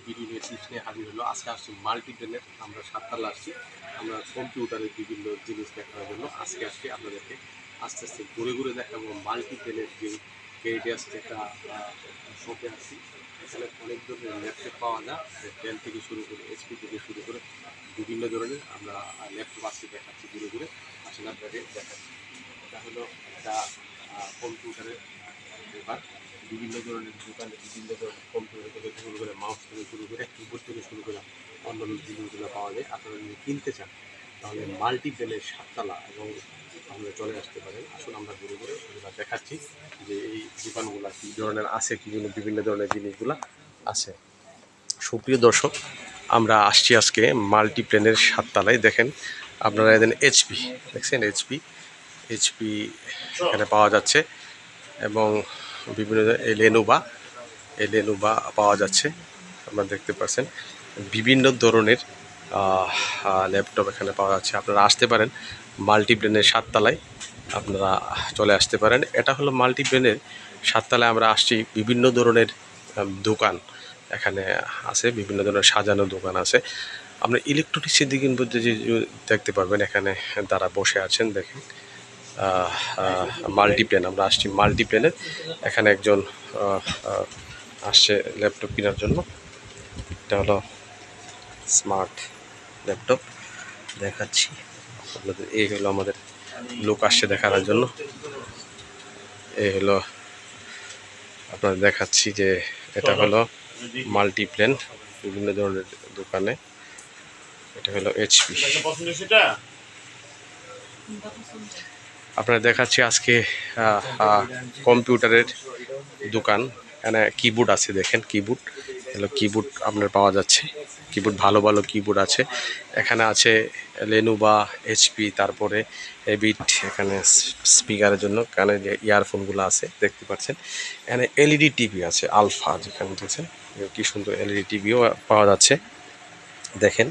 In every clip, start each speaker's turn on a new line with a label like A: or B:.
A: Video নিয়ে tips নিয়ে হাজির হলো। আজকে আসছি মাল্টিপ্লেনের, আমরা সাততলা আসছি। আমরা কম্পিউটারের বিভিন্ন জিনিস দেখানোর জন্য আজকে আসছি আপনাদেরকে আস্তে আস্তে ঘুরে ঘুরে দেখাবো মাল্টিপ্লেনের যে কেডিএস একটা শপে আসছি। এখানে অনেক ধরনের ল্যাপটপ পাওয়া যায়, ডেল থেকে শুরু করে এইচপি থেকে শুরু করে বিভিন্ন ধরনের আমরা ল্যাপটপ আজকে দেখাচ্ছি ঘুরে ঘুরে। আসলে আপনাদের দেখাচ্ছি এটা হলো একটা কম্পিউটারের দোকান। বিভিন্ন ধরনের দোকানে বিভিন্ন ধরনের কম্পিউটার থেকে শুরু করে মাউস থেকে শুরু করে কিবোর্ড থেকে শুরু করে অন্যান্য জিনিসগুলো পাওয়া যায়। আপনারা যদি কিনতে চান তাহলে মাল্টিপ্লেনের সাততলা এবং আমরা চলে আসতে পারেন। আসলে আমরা ঘুরে ঘুরে সেগুলো দেখাচ্ছি যে এই দোকানগুলো কী ধরনের আছে, কী বিভিন্ন ধরনের জিনিসগুলো আছে। সুপ্রিয় দর্শক, আমরা আসছি আজকে মাল্টিপ্লেনের সাততলায়। দেখেন আপনারা এখানে এইচপি দেখছেন, এইচপি এখানে পাওয়া যাচ্ছে এবং বিভিন্ন লেনোভা পাওয়া যাচ্ছে। আপনারা দেখতে পাচ্ছেন বিভিন্ন ধরনের ল্যাপটপ এখানে পাওয়া যাচ্ছে। আপনারা আসতে পারেন মাল্টিপ্লেনের সাততলায়, আপনারা চলে আসতে পারেন। এটা হলো মাল্টিপ্লেনের সাততলায় আমরা আসছি। বিভিন্ন ধরনের দোকান এখানে আছে, বিভিন্ন ধরনের সাজানো দোকান আছে। আমরা ইলেকট্রনিক্সের দিকে যে দেখতে পারবেন, এখানে তারা বসে আছেন। দেখেন মাল্টিপ্লেন, আমরা আসছি মাল্টিপ্লেনের। এখানে একজন আসছে ল্যাপটপ কেনার জন্য। এটা হলো স্মার্ট ল্যাপটপ, দেখাচ্ছি আপনাদের। এই হলো আমাদের লোক আসছে দেখানোর জন্য। এই হলো আপনাদের দেখাচ্ছি যে এটা হলো মাল্টিপ্লেন, বিভিন্ন ধরনের দোকানে। এটা হলো এইচপি। আপনারা দেখাচ্ছি আজকে কম্পিউটারের দোকান। এখানে কিবোর্ড আছে, দেখেন কিবোর্ড হলো কিবোর্ড আপনার পাওয়া যাচ্ছে। কিবোর্ড ভালো ভালো কিবোর্ড আছে এখানে। আছে লেনোভা, এইচপি, তারপরে এবিট। এখানে স্পিকারের জন্য কানে যে ইয়ারফোনগুলো আছে দেখতে পাচ্ছেন। এখানে এলইডি টিভি আছে আলফা, যেখানে দেখছেন কি সুন্দর এলইডি টিভিও পাওয়া যাচ্ছে। দেখেন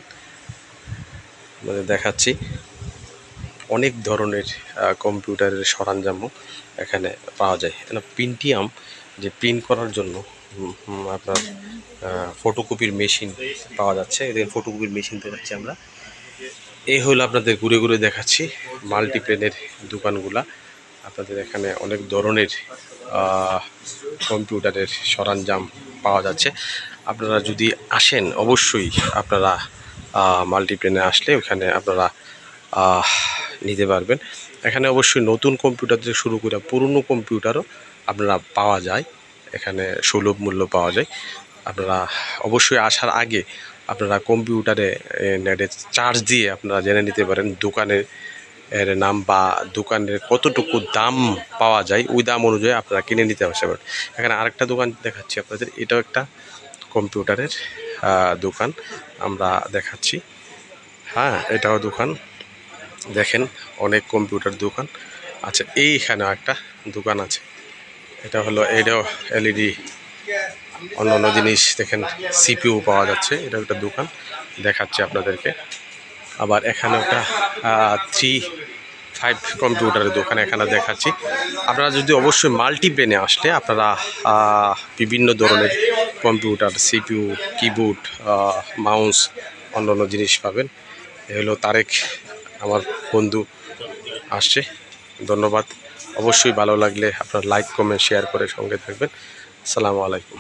A: দেখাচ্ছি অনেক ধরনের কম্পিউটারের সরঞ্জামও এখানে পাওয়া যায়। এখানে প্রিন্টিয়াম, যে প্রিন্ট করার জন্য আপনার ফটোকপির মেশিন পাওয়া যাচ্ছে। এদের ফটোকপির মেশিন দেখাচ্ছি আমরা। এই হলো আপনাদের ঘুরে ঘুরে দেখাচ্ছি মাল্টিপ্লেনের দোকানগুলা। আপনাদের এখানে অনেক ধরনের কম্পিউটারের সরঞ্জাম পাওয়া যাচ্ছে। আপনারা যদি আসেন অবশ্যই আপনারা মাল্টিপ্লেনে আসলে ওখানে আপনারা নিতে পারবেন। এখানে অবশ্যই নতুন কম্পিউটার থেকে শুরু করে পুরনো কম্পিউটারও আপনারা পাওয়া যায়। এখানে সুলভ মূল্য পাওয়া যায়। আপনারা অবশ্যই আসার আগে আপনারা কম্পিউটারে নেটে চার্জ দিয়ে আপনারা জেনে নিতে পারেন দোকানের এর নাম বা দোকানের কতটুকু দাম পাওয়া যায়। ওই দাম অনুযায়ী আপনারা কিনে নিতে পারবেন। এখানে আরেকটা দোকান দেখাচ্ছি আপনাদের। এটাও একটা কম্পিউটারের দোকান আমরা দেখাচ্ছি। হ্যাঁ, এটাও দোকান। দেখেন অনেক কম্পিউটার দোকান আছে। এইখানে একটা দোকান আছে, এটা হলো এটাও এলইডি অন্য জিনিস। দেখেন সিপিইউ পাওয়া যাচ্ছে। এটা একটা দোকান দেখাচ্ছি আপনাদেরকে। আবার এখানে একটা 3-5 কম্পিউটারের দোকান এখানে দেখাচ্ছি। আপনারা যদি অবশ্যই মাল্টিপ্লেনে আসলে আপনারা বিভিন্ন ধরনের কম্পিউটার, সিপিইউ, কিবোর্ড, মাউস, অন্যান্য জিনিস পাবেন। এ হলো তারেক, আমার বন্ধু আসছে। ধন্যবাদ। অবশ্যই ভালো লাগলে আপনার লাইক, কমেন্ট, শেয়ার করে সঙ্গে থাকবেন। আসসালামু আলাইকুম।